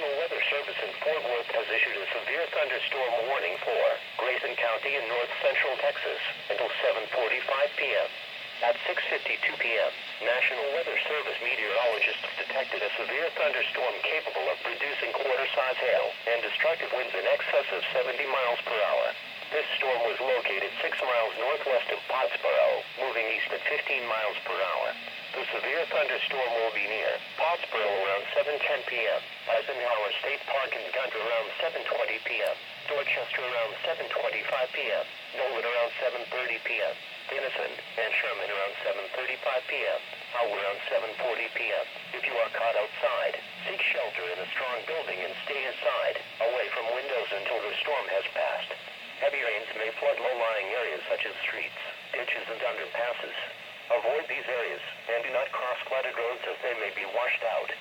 National Weather Service in Fort Worth has issued a severe thunderstorm warning for Grayson County in north central Texas until 7:45 p.m. At 6:52 p.m., National Weather Service meteorologists detected a severe thunderstorm capable of producing quarter-size hail and destructive winds in excess of 70 miles per hour. This storm was located 6 miles northwest of Pottsboro, moving east at 15 miles per hour. The severe thunderstorm will be near Pottsboro around 7:10 p.m., Eisenhower State Park and Gunter around 7:20 p.m., Dorchester around 7:25 p.m., Nolan around 7:30 p.m., Denison and Sherman around 7:35 p.m., Howell around 7:40 p.m. If you are caught outside, seek shelter in a strong building and stay inside, away from windows until the storm has passed. Heavy rains may flood low-lying areas such as streets, ditches, and underpasses. Avoid these areas and do not cross flooded roads as they may be washed out.